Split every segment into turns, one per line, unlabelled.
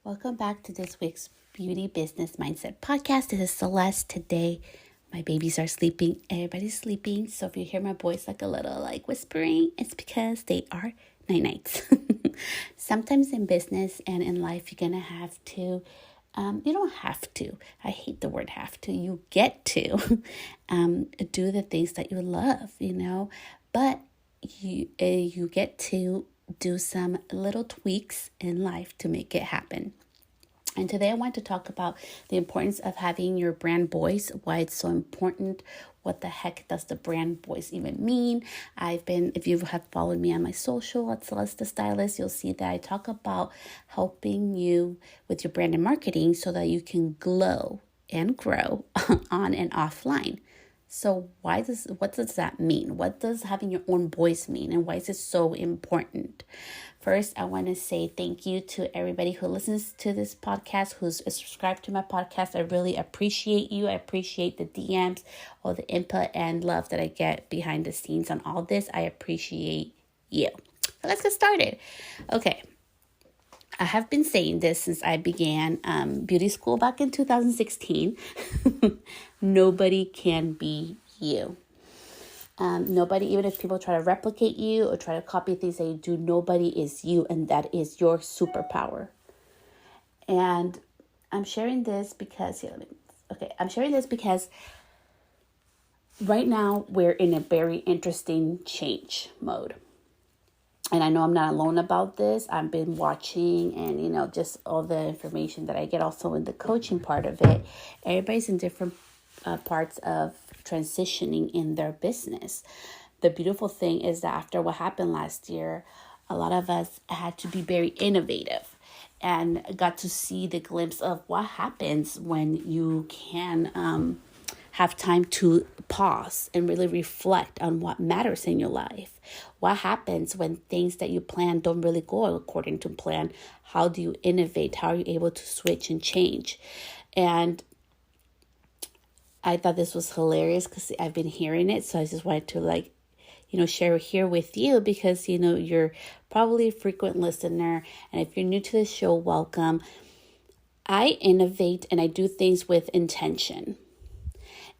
Welcome back to this week's Beauty Business Mindset podcast. This is Celeste. Today, my babies are sleeping. Everybody's sleeping. So if you hear my voice like a little like whispering, it's because they are night-nights. Sometimes in business and in life, you're going to have to, you don't have to. I hate the word have to. You get to do the things that you love, but you get to do some little tweaks in life to make it happen. And today I want to talk about the importance of having your brand voice, why it's so important. What the heck does the brand voice even mean? If you have followed me on my social at Celeste the Stylist, you'll see that I talk about helping you with your brand and marketing so that you can glow and grow on and offline. So what does that mean? What does having your own voice mean? And why is it so important? First, I want to say thank you to everybody who listens to this podcast, who's subscribed to my podcast. I really appreciate you. I appreciate the DMs, all the input and love that I get behind the scenes on all this. I appreciate you. So let's get started. Okay. I have been saying this since I began beauty school back in 2016. Nobody can be you. Nobody, even if people try to replicate you or try to copy things that you do, nobody is you, and that is your superpower. And I'm sharing this because, right now we're in a very interesting change mode. And I know I'm not alone about this. I've been watching and, just all the information that I get also in the coaching part of it. Everybody's in different parts of transitioning in their business. The beautiful thing is that after what happened last year, a lot of us had to be very innovative and got to see the glimpse of what happens when you can have time to pause and really reflect on what matters in your life. What happens when things that you plan don't really go according to plan? How do you innovate? How are you able to switch and change? And I thought this was hilarious because I've been hearing it. So I just wanted to share here with you because, you're probably a frequent listener. And if you're new to the show, welcome. I innovate and I do things with intention.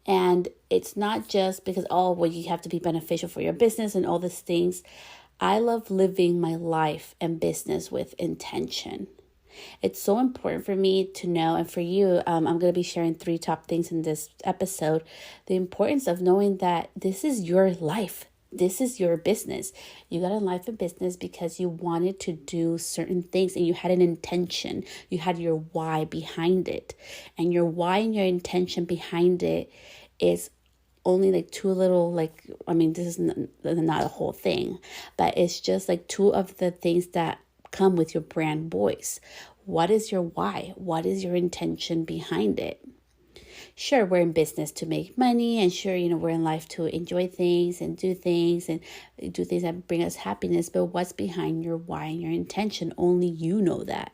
And it's not just because, you have to be beneficial for your business and all these things. I love living my life and business with intention. It's so important for me to know, and for you, I'm going to be sharing 3 top things in this episode. The importance of knowing that this is your life. This is your business. You got a life and business because you wanted to do certain things and you had an intention. You had your why behind it. And your why and your intention behind it is only like 2 little, this is not a whole thing, but it's just like 2 of the things that come with your brand voice. What is your why? What is your intention behind it? Sure, we're in business to make money, and sure, we're in life to enjoy things and do things that bring us happiness. But what's behind your why and your intention? Only you know that.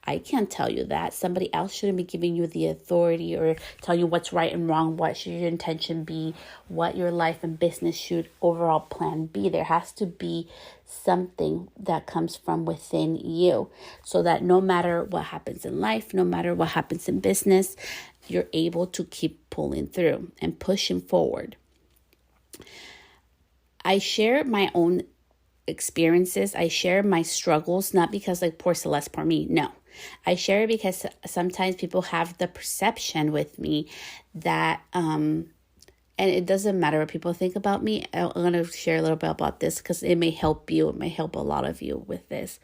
I can't tell you that. Somebody else shouldn't be giving you the authority or tell you what's right and wrong. What should your intention be? What your life and business should overall plan be? There has to be something that comes from within you so that no matter what happens in life, no matter what happens in business, you're able to keep pulling through and pushing forward. I share my own experiences. I share my struggles, not because poor Celeste, poor me. No, I share it because sometimes people have the perception with me that, and it doesn't matter what people think about me. I'm going to share a little bit about this because it may help you. It may help a lot of you with this.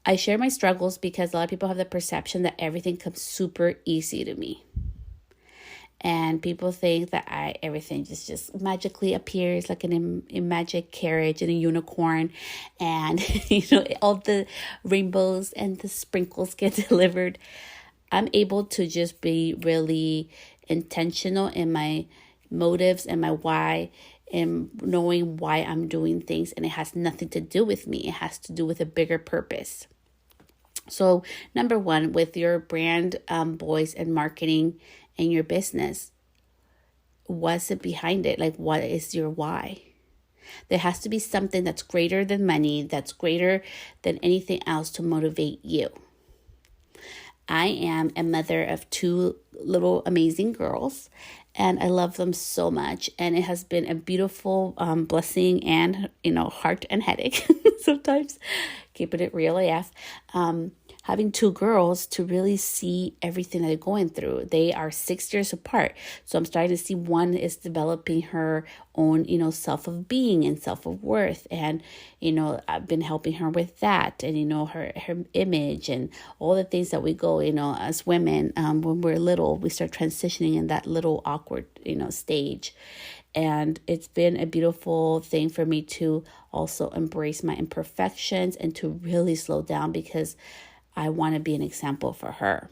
I share my struggles because a lot of people have the perception that everything comes super easy to me. And people think that everything just magically appears like a magic carriage and a unicorn. And, all the rainbows and the sprinkles get delivered. I'm able to just be really intentional in my motives and my why and knowing why I'm doing things. And it has nothing to do with me. It has to do with a bigger purpose. So 1, with your brand voice and marketing and your business, what's it behind it? What is your why? There has to be something that's greater than money, that's greater than anything else to motivate you. I am a mother of two little amazing girls, and I love them so much. And it has been a beautiful blessing and, heart and headache sometimes, keeping it real AF. Having two girls to really see everything that they're going through. They are 6 years apart. So I'm starting to see one is developing her own, self of being and self of worth. And, I've been helping her with that and, her image and all the things that we go, as women, when we're little, we start transitioning in that little awkward, stage. And it's been a beautiful thing for me to also embrace my imperfections and to really slow down because I want to be an example for her.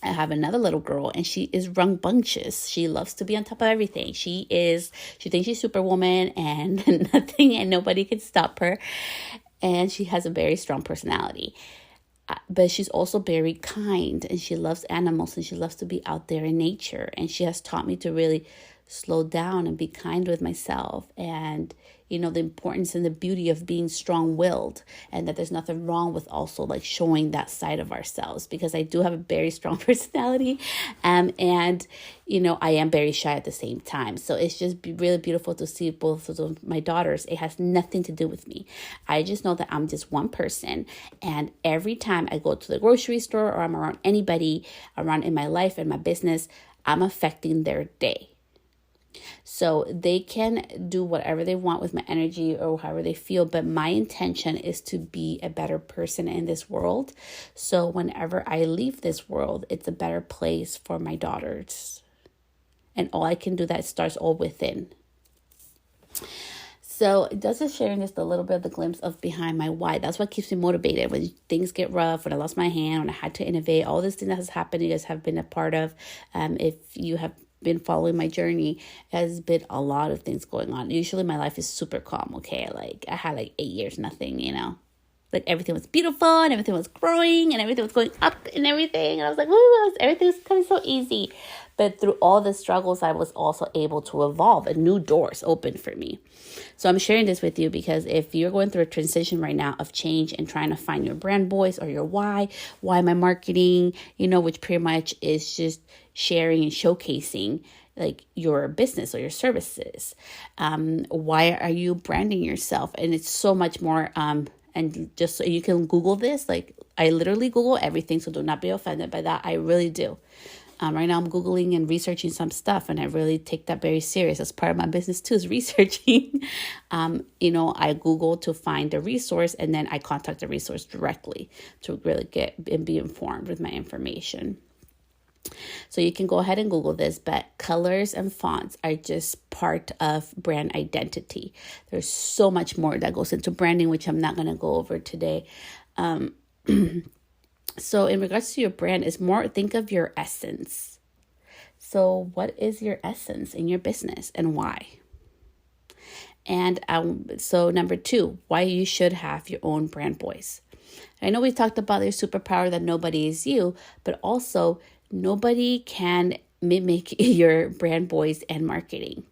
I have another little girl and she is rambunctious. She loves to be on top of everything. She thinks she's Superwoman and nothing and nobody can stop her. And she has a very strong personality. But she's also very kind and she loves animals and she loves to be out there in nature. And she has taught me to really slow down and be kind with myself and, the importance and the beauty of being strong-willed and that there's nothing wrong with also like showing that side of ourselves because I do have a very strong personality and, I am very shy at the same time. So it's just really beautiful to see both of my daughters. It has nothing to do with me. I just know that I'm just one person. And every time I go to the grocery store or I'm around anybody around in my life and my business, I'm affecting their day. So they can do whatever they want with my energy or however they feel. But my intention is to be a better person in this world. So whenever I leave this world, it's a better place for my daughters. And all I can do that starts all within. So this is sharing just a little bit of the glimpse of behind my why. That's what keeps me motivated when things get rough, when I lost my hand, when I had to innovate. All this thing that has happened, you guys have been a part of. If you have been following my journey, has been a lot of things going on. Usually my life is super calm, okay? Like I had 8 years, nothing, like everything was beautiful and everything was growing and everything was going up and everything. And I was like, woo, everything was coming so easy. But through all the struggles, I was also able to evolve and new doors opened for me. So I'm sharing this with you because if you're going through a transition right now of change and trying to find your brand voice or your why am I marketing, which pretty much is just sharing and showcasing like your business or your services. Why are you branding yourself? And it's so much more, and just so you can Google this, like I literally Google everything. So do not be offended by that. I really do. Right now I'm Googling and researching some stuff and I really take that very serious. As part of my business too is researching. I Google to find a resource and then I contact the resource directly to really get and be informed with my information. So you can go ahead and Google this, but colors and fonts are just part of brand identity. There's so much more that goes into branding, which I'm not going to go over today. So in regards to your brand, is more think of your essence. So what is your essence in your business and why? And so number 2, why you should have your own brand voice. I know we talked about your superpower that nobody is you, but also nobody can mimic your brand voice and marketing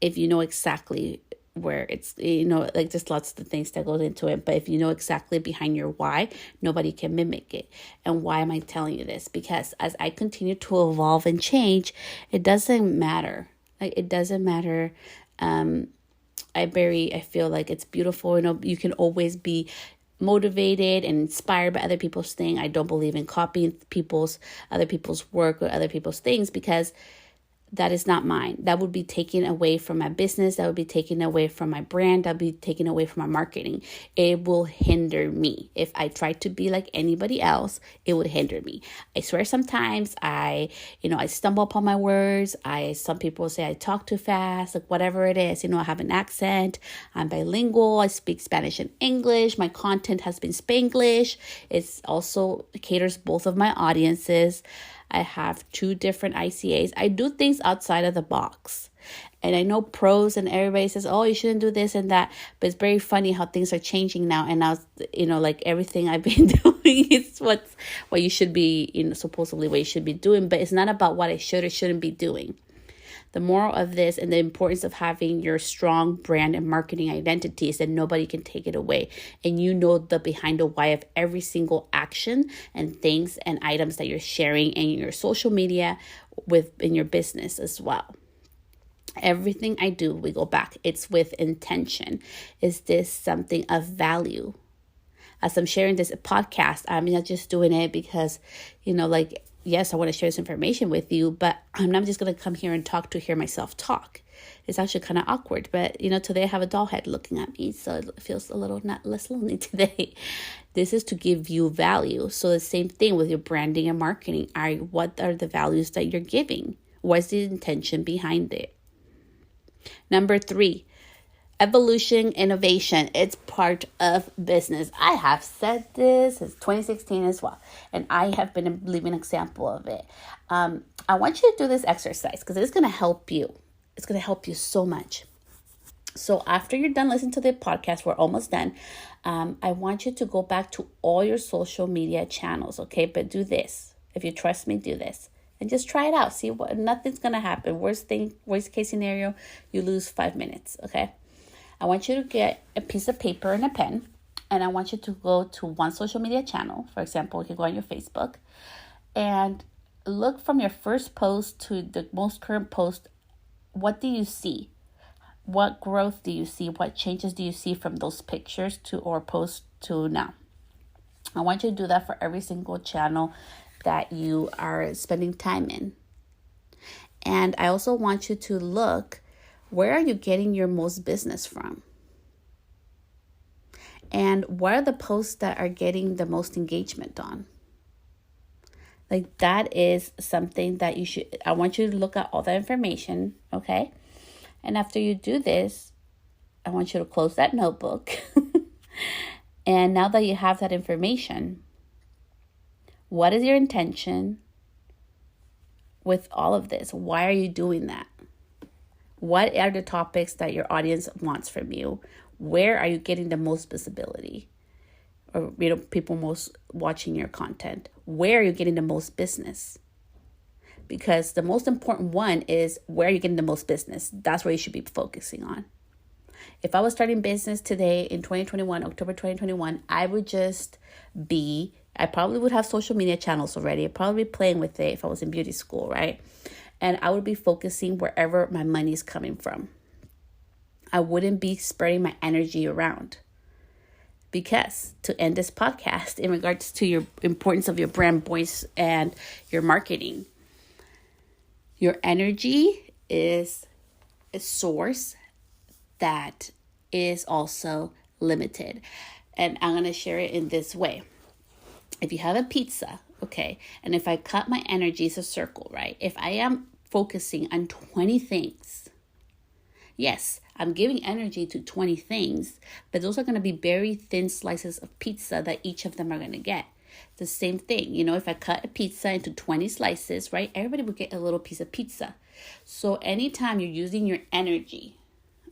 if you know exactly where it's, like just lots of the things that goes into it. But if you know exactly behind your why, nobody can mimic it. And why am I telling you this? Because as I continue to evolve and change, it doesn't matter. Like it doesn't matter. I feel like it's beautiful. You can always be motivated and inspired by other people's things. I don't believe in copying other people's work or other people's things because that is not mine. That would be taken away from my business. That would be taken away from my brand. That would be taken away from my marketing. It will hinder me. If I try to be like anybody else, it would hinder me. I swear sometimes I stumble upon my words. Some people say I talk too fast, like whatever it is. I have an accent. I'm bilingual. I speak Spanish and English. My content has been Spanglish. It's also caters both of my audiences. I have 2 different ICAs. I do things outside of the box. And I know pros and everybody says, oh, you shouldn't do this and that. But it's very funny how things are changing now. And now, like everything I've been doing is what you should be, supposedly what you should be doing. But it's not about what I should or shouldn't be doing. The moral of this and the importance of having your strong brand and marketing identity is that nobody can take it away. And you know the behind the why of every single action and things and items that you're sharing in your social media in your business as well. Everything I do, we go back, it's with intention. Is this something of value? As I'm sharing this podcast, I'm not just doing it because, yes, I want to share this information with you, but I'm not just going to come here and hear myself talk. It's actually kind of awkward, but today I have a doll head looking at me, so it feels a little less lonely today. This is to give you value. So the same thing with your branding and marketing. What are the values that you're giving? What's the intention behind it? Number 3, evolution, innovation. It's part of business. I have said this since 2016 as well, and I have been a living example of it. I want you to do this exercise because it's going to help you. It's going to help you so much. So after you're done listening to the podcast, we're almost done. I want you to go back to all your social media channels, okay? But do this. If you trust me, do this. And just try it out. See what, nothing's going to happen. Worst case scenario, you lose 5 minutes, okay? I want you to get a piece of paper and a pen, and I want you to go to one social media channel. For example, you can go on your Facebook and look from your first post to the most current post. What do you see? What growth do you see? What changes do you see from those pictures or posts to now? I want you to do that for every single channel that you are spending time in. And I also want you to look, where are you getting your most business from? And what are the posts that are getting the most engagement on? Like, that is something that I want you to look at all that information, okay? And after you do this, I want you to close that notebook. And now that you have that information, what is your intention with all of this? Why are you doing that? What are the topics that your audience wants from you? Where are you getting the most visibility? Or, people most watching your content? Where are you getting the most business? Because the most important one is, where are you getting the most business? That's where you should be focusing on. If I was starting business today in 2021, October 2021, I probably would have social media channels already. I'd probably be playing with it if I was in beauty school, right? And I would be focusing wherever my money is coming from. I wouldn't be spreading my energy around. Because to end this podcast in regards to your importance of your brand voice and your marketing, your energy is a source that is also limited. And I'm going to share it in this way. If you have a pizza, okay, and if I cut my energy as a circle, right? If I am focusing on 20 things, yes, I'm giving energy to 20 things, but those are going to be very thin slices of pizza that each of them are going to get. The same thing, if I cut a pizza into 20 slices, right? Everybody will get a little piece of pizza. So anytime you're using your energy,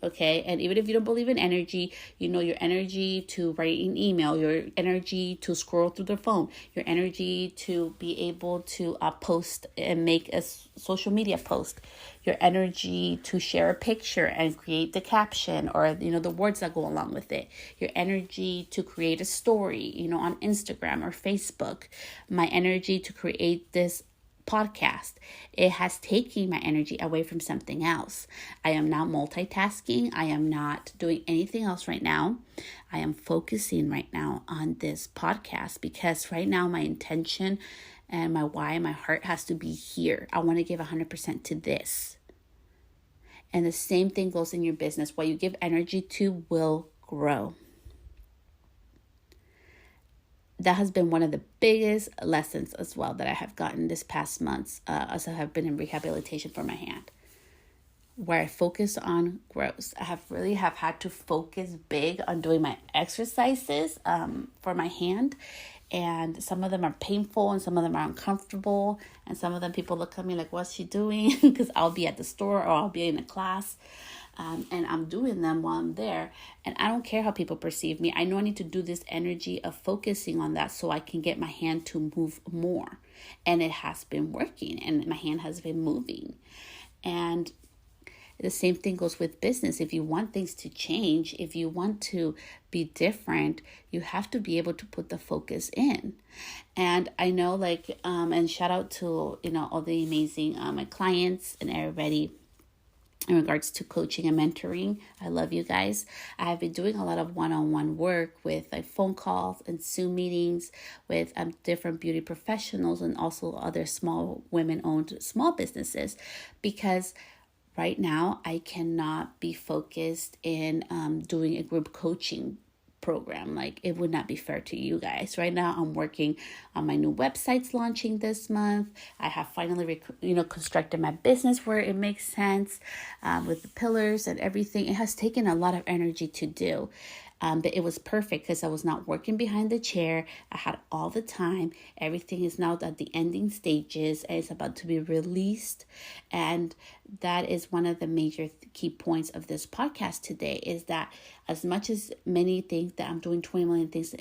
okay, and even if you don't believe in energy, your energy to write an email, your energy to scroll through the phone, your energy to be able to post and make a social media post, your energy to share a picture and create the caption or, the words that go along with it, your energy to create a story, on Instagram or Facebook, my energy to create this podcast. It has taken my energy away from something else. I am not multitasking. I am not doing anything else right now. I am focusing right now on this podcast because right now my intention and my why, my heart has to be here. I want to give 100% to this. And the same thing goes in your business. What you give energy to will grow. That has been one of the biggest lessons as well that I have gotten this past months as I have been in rehabilitation for my hand. Where I focus on growth. I have had to focus big on doing my exercises for my hand. And some of them are painful and some of them are uncomfortable. And some of them people look at me like, what's she doing? Because I'll be at the store or I'll be in a class. And I'm doing them while I'm there. And I don't care how people perceive me. I know I need to do this energy of focusing on that so I can get my hand to move more. And it has been working and my hand has been moving. And The same thing goes with business. If you want things to change, if you want to be different, you have to be able to put the focus in. And I know, and shout out to, all the amazing my clients and everybody in regards to coaching and mentoring. I love you guys. I have been doing a lot of one-on-one work with phone calls and Zoom meetings with different beauty professionals and also other small women-owned small businesses, because right now I cannot be focused in doing a group coaching program. It would not be fair to you guys. Right now I'm working on my new websites launching this month. I have finally constructed my business where it makes sense, with the pillars and everything. It has taken a lot of energy to do. But it was perfect because I was not working behind the chair. I had all the time. Everything is now at the ending stages and it's about to be released. And that is one of the major key points of this podcast today, is that as much as many think that I'm doing 20 million things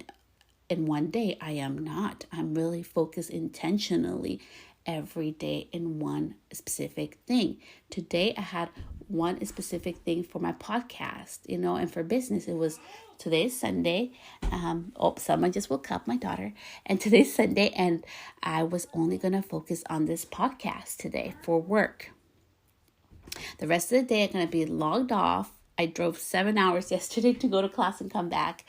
in one day, I am not. I'm really focused intentionally every day in one specific thing. Today I had one specific thing for my podcast, and for business. It was, today's Sunday. Someone just woke up, my daughter. And today's Sunday, and I was only going to focus on this podcast today for work. The rest of the day, I'm going to be logged off. I drove 7 hours yesterday to go to class and come back.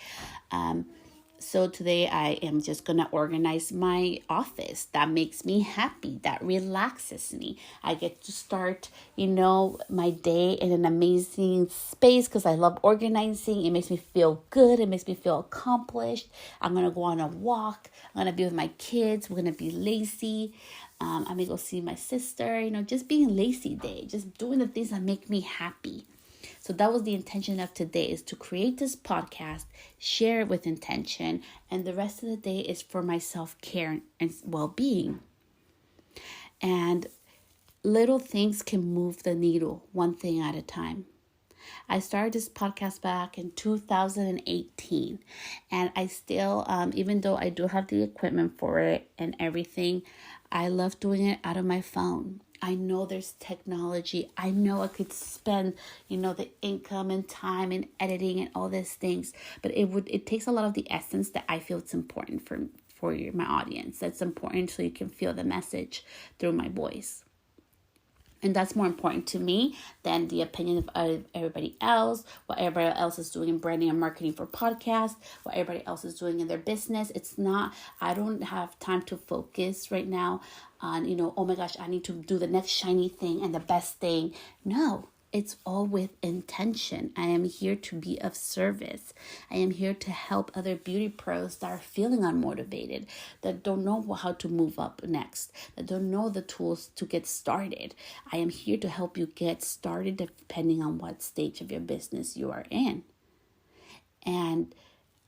So today I am just going to organize my office. That makes me happy. That relaxes me. I get to start, my day in an amazing space because I love organizing. It makes me feel good. It makes me feel accomplished. I'm going to go on a walk. I'm going to be with my kids. We're going to be lazy. I'm going to go see my sister, just being lazy day, just doing the things that make me happy. So that was the intention of today, is to create this podcast, share it with intention, and the rest of the day is for my self-care and well-being. And little things can move the needle, one thing at a time. I started this podcast back in 2018, and I still, even though I do have the equipment for it and everything, I love doing it out of my phone. I know there's technology. I know I could spend, the income and time and editing and all these things, but it takes a lot of the essence that I feel it's important for my audience. That's important so you can feel the message through my voice. And that's more important to me than the opinion of everybody else, what everybody else is doing in branding and marketing for podcasts, what everybody else is doing in their business. I don't have time to focus right now on, oh my gosh, I need to do the next shiny thing and the best thing. No, it's all with intention. I am here to be of service. I am here to help other beauty pros that are feeling unmotivated, that don't know how to move up next, that don't know the tools to get started. I am here to help you get started depending on what stage of your business you are in. And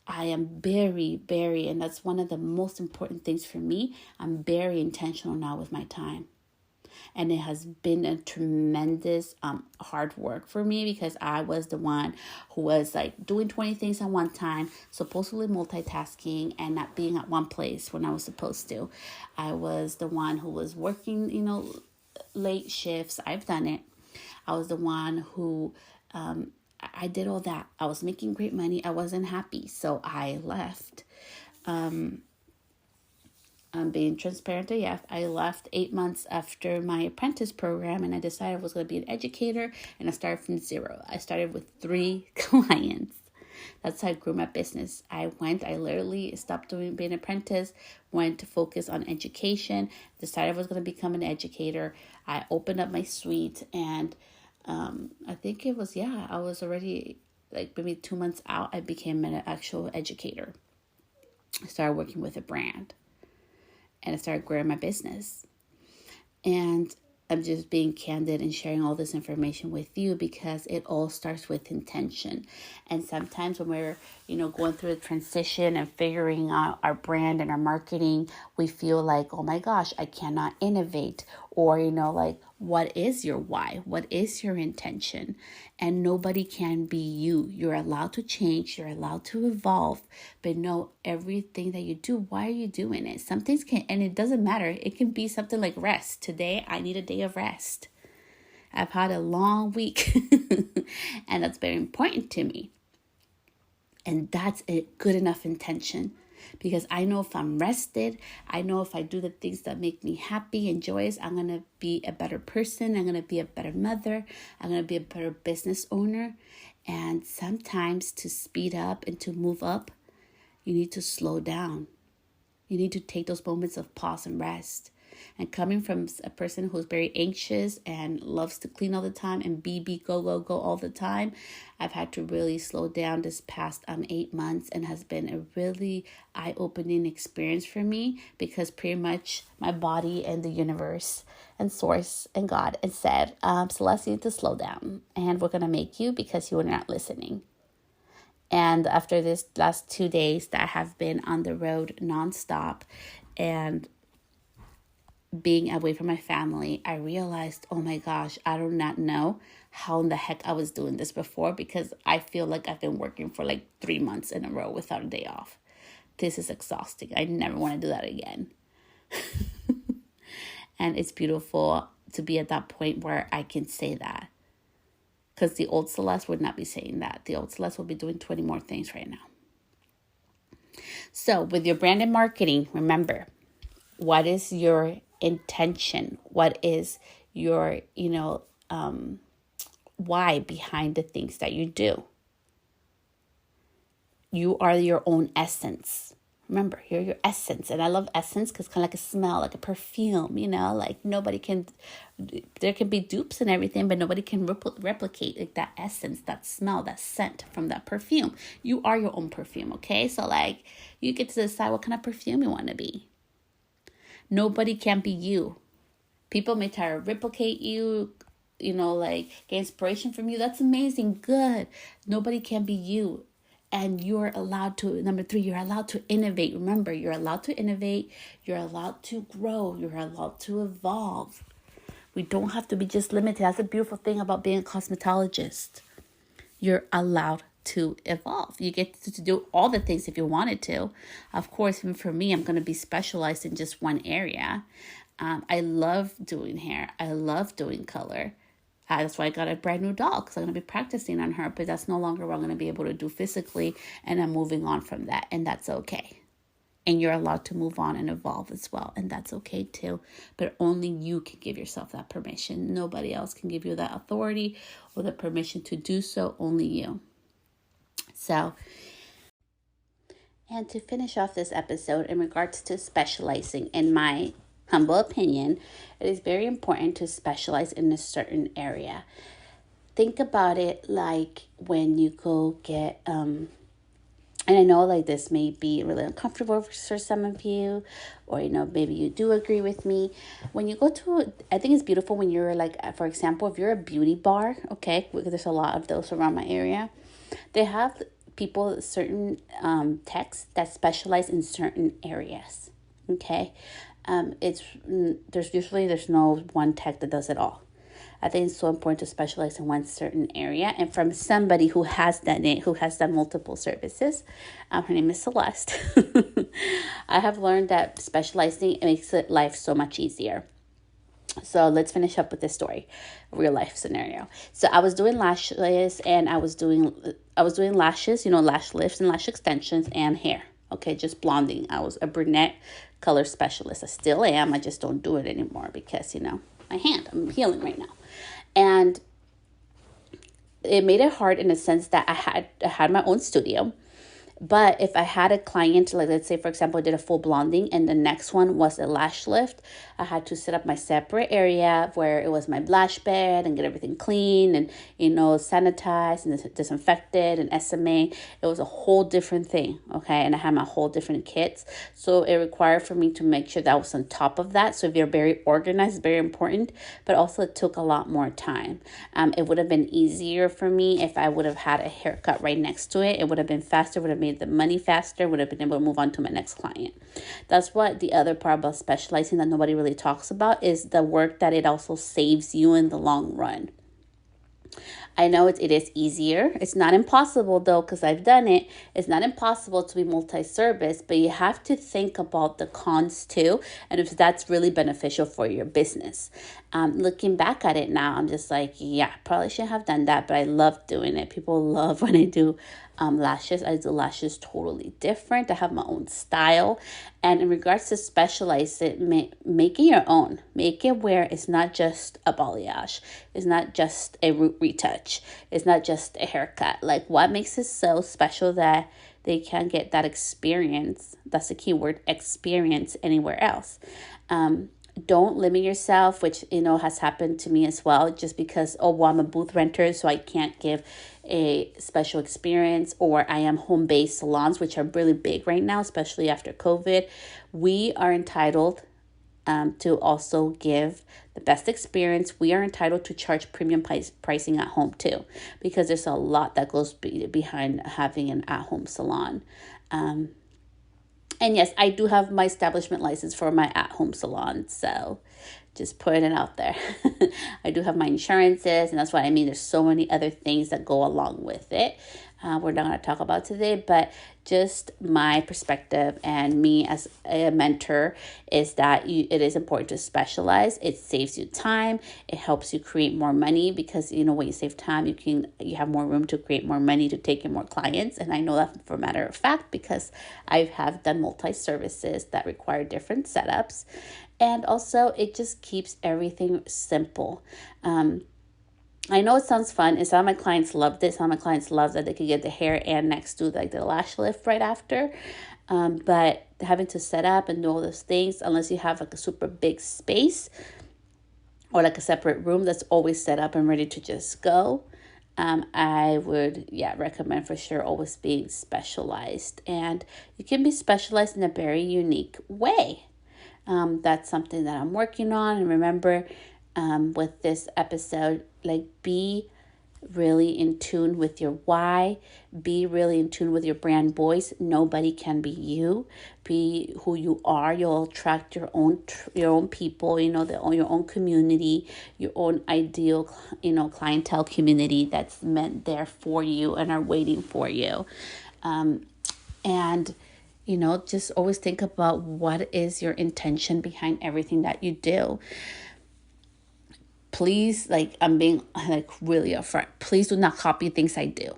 I am very, very, and that's one of the most important things for me, I'm very intentional now with my time. And it has been a tremendous hard work for me, because I was the one who was doing 20 things at one time, supposedly multitasking and not being at one place when I was supposed to. I was the one who was working, late shifts. I've done it. I was the one who, I did all that. I was making great money. I wasn't happy. So I left. I'm being transparent AF. I left 8 months after my apprentice program, and I decided I was going to be an educator, and I started from zero. I started with 3 clients. That's how I grew my business. I literally stopped being an apprentice, went to focus on education, decided I was going to become an educator. I opened up my suite, and I think it was, I was already maybe 2 months out, I became an actual educator. I started working with a brand. And I started growing my business. And I'm just being candid and sharing all this information with you because it all starts with intention. And sometimes when we're, going through a transition and figuring out our brand and our marketing, we feel like, oh my gosh, I cannot innovate. Or, what is your why? What is your intention? And nobody can be you. You're allowed to change. You're allowed to evolve. But know everything that you do, why are you doing it? Some things can, and it doesn't matter. It can be something like rest. Today, I need a day of rest. I've had a long week and that's very important to me. And that's a good enough intention, because I know if I'm rested, I know if I do the things that make me happy and joyous, I'm going to be a better person. I'm going to be a better mother. I'm going to be a better business owner. And sometimes to speed up and to move up, you need to slow down. You need to take those moments of pause and rest. And coming from a person who's very anxious and loves to clean all the time and go all the time, I've had to really slow down this past 8 months, and has been a really eye-opening experience for me, because pretty much my body and the universe and source and God has said, Celeste, you need to slow down, and we're going to make you, because you are not listening. And after this last 2 days that I have been on the road nonstop and being away from my family, I realized, oh my gosh, I do not know how in the heck I was doing this before, because I feel like I've been working for like 3 months in a row without a day off. This is exhausting. I never want to do that again. And it's beautiful to be at that point where I can say that. Because the old Celeste would not be saying that. The old Celeste will be doing 20 more things right now. So with your brand and marketing, remember, what is your intention? What is your, why behind the things that you do? You are your own essence. Remember, you're your essence. And I love essence because it's kind of like a smell, like a perfume, like there can be dupes and everything, but nobody can replicate like that essence, that smell, that scent from that perfume. You are your own perfume, okay? So like you get to decide what kind of perfume you want to be. Nobody can be you. People may try to replicate you, like get inspiration from you. That's amazing. Good. Nobody can be you. And you're allowed to, number 3, you're allowed to innovate. Remember, you're allowed to innovate. You're allowed to grow. You're allowed to evolve. We don't have to be just limited. That's the beautiful thing about being a cosmetologist. You're allowed to evolve. You get to do all the things if you wanted to. Of course, even for me, I'm going to be specialized in just one area. I love doing hair. I love doing color. That's why I got a brand new doll, because I'm going to be practicing on her, but that's no longer what I'm going to be able to do physically, and I'm moving on from that, and that's okay. And you're allowed to move on and evolve as well, and that's okay too, but only you can give yourself that permission. Nobody else can give you that authority or the permission to do so, only you. So, and to finish off this episode in regards to specializing, in my humble opinion, it is very important to specialize in a certain area. Think about it like when you go get, and I know like this may be really uncomfortable for some of you, or, maybe you do agree with me. When you go to, I think it's beautiful when you're like, for example, if you're a beauty bar, okay, because there's a lot of those around my area, they have people, certain techs that specialize in certain areas, okay? There's no one tech that does it all. I think it's so important to specialize in one certain area, and from somebody who has done multiple services. Her name is Celeste. I have learned that specializing makes life so much easier. So let's finish up with this story, real life scenario. So I was doing lashes, and I was doing lashes, lash lifts and lash extensions and hair. Okay, just blonding. I was a brunette color specialist. I still am. I just don't do it anymore because, my hand, I'm healing right now. And it made it hard in a sense that I had my own studio. But if I had a client, like let's say, for example, I did a full blonding and the next one was a lash lift, I had to set up my separate area where it was my lash bed and get everything clean and, sanitized and disinfected and SMA. It was a whole different thing, okay? And I had my whole different kits. So it required for me to make sure that I was on top of that. So if you're very organized, it's very important, but also it took a lot more time. It would have been easier for me if I would have had a haircut right next to it. It would have been faster, would have made the money faster, would have been able to move on to my next client. That's what the other part about specializing that nobody really talks about is the work that it also saves you in the long run. I know it is easier. It's not impossible though, because I've done it. It's not impossible to be multi-service, but you have to think about the cons too, and if that's really beneficial for your business. Looking back at it now, I'm just like, yeah, probably shouldn't have done that, but I love doing it. People love when I do lashes. I do lashes totally different. I have my own style. And in regards to specialize it, make it your own. Make it where it's not just a balayage. It's not just a root retouch. It's not just a haircut. Like, what makes it so special that they can't get that experience? That's the key word, experience, anywhere else. Don't limit yourself, which, has happened to me as well, just because, oh, well, I'm a booth renter, so I can't give a special experience, or I am home-based salons, which are really big right now, especially after COVID. We are entitled to also give the best experience. We are entitled to charge premium pricing at home too, because there's a lot that goes behind having an at-home salon. And yes, I do have my establishment license for my at-home salon, so just putting it out there. I do have my insurances, and that's what I mean. There's so many other things that go along with it. We're not going to talk about today, but just my perspective and me as a mentor is that it is important to specialize. It saves you time. It helps you create more money, because when you save time, you have more room to create more money, to take in more clients. And I know that for a matter of fact, because I have done multi-services that require different setups. And also, it just keeps everything simple. I know it sounds fun, and some of my clients love this. Some of my clients love that they could get the hair and next to like the lash lift right after. But having to set up and do all those things, unless you have like a super big space or like a separate room that's always set up and ready to just go, I would, recommend for sure always being specialized. And you can be specialized in a very unique way. That's something that I'm working on. And remember, with this episode, like, be really in tune with your why. Be really in tune with your brand voice. Nobody can be you. Be who you are. You'll attract your own people, your own community, your own ideal, clientele community that's meant there for you and are waiting for you. And just always think about what is your intention behind everything that you do. Please, I'm being really upfront. Please do not copy things I do.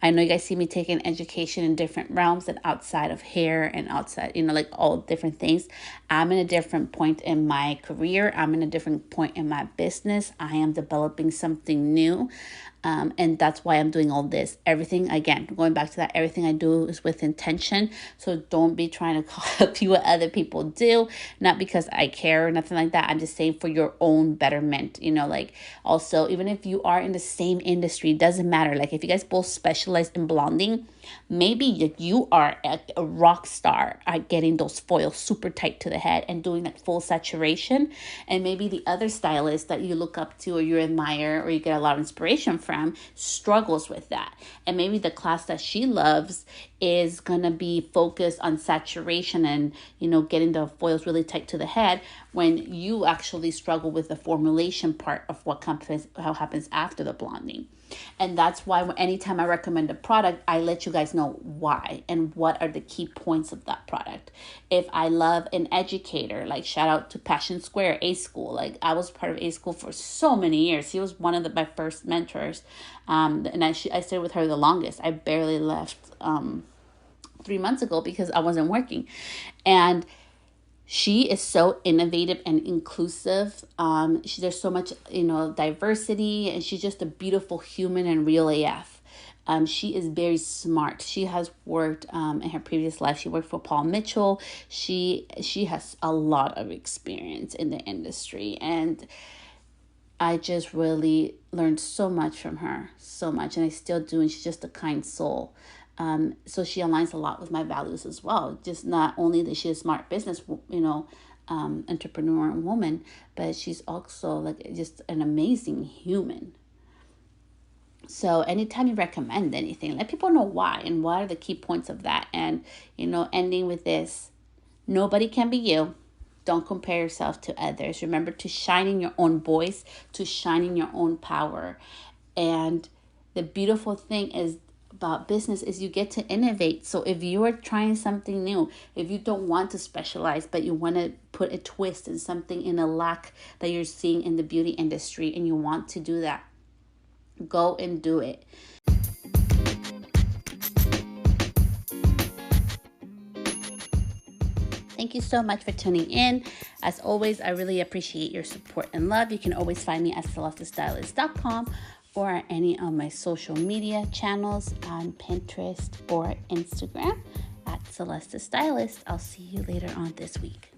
I know you guys see me taking education in different realms and outside of hair and outside, all different things. I'm in a different point in my career. I'm in a different point in my business. I am developing something new. And that's why I'm doing all this. Everything, again, going back to that, everything I do is with intention. So don't be trying to copy what other people do. Not because I care or nothing like that. I'm just saying for your own betterment. Also, even if you are in the same industry, it doesn't matter. Like, if you guys both specialize in blonding, maybe you are a rock star at getting those foils super tight to the head and doing that full saturation. And maybe the other stylist that you look up to or you admire or you get a lot of inspiration from struggles with that. And maybe the class that she loves is going to be focused on saturation and, getting the foils really tight to the head, when you actually struggle with the formulation part of what happens after the blonding. And that's why anytime I recommend a product, I let you guys know why and what are the key points of that product. If I love an educator, like shout out to Passion Square A School. Like, I was part of A School for so many years. He was one of my first mentors. And I stayed with her the longest. I barely left 3 months ago because I wasn't working. And she is so innovative and inclusive. There's so much, diversity, and she's just a beautiful human and real AF. She is very smart. She has worked in her previous life. She worked for Paul Mitchell. She has a lot of experience in the industry, and I just really learned so much from her, so much, and I still do. And she's just a kind soul. So she aligns a lot with my values as well. Just not only that she's a smart business, entrepreneur and woman, but she's also just an amazing human. So anytime you recommend anything, let people know why and what are the key points of that. And, ending with this, nobody can be you. Don't compare yourself to others. Remember to shine in your own voice, to shine in your own power. And the beautiful thing is about business is you get to innovate. So if you are trying something new, if you don't want to specialize, but you want to put a twist in something, in a lack that you're seeing in the beauty industry, and you want to do that, go and do it. Thank you so much for tuning in. As always, I really appreciate your support and love. You can always find me at salsastylist.com or any of my social media channels on Pinterest or Instagram at Celesta Stylist. I'll see you later on this week.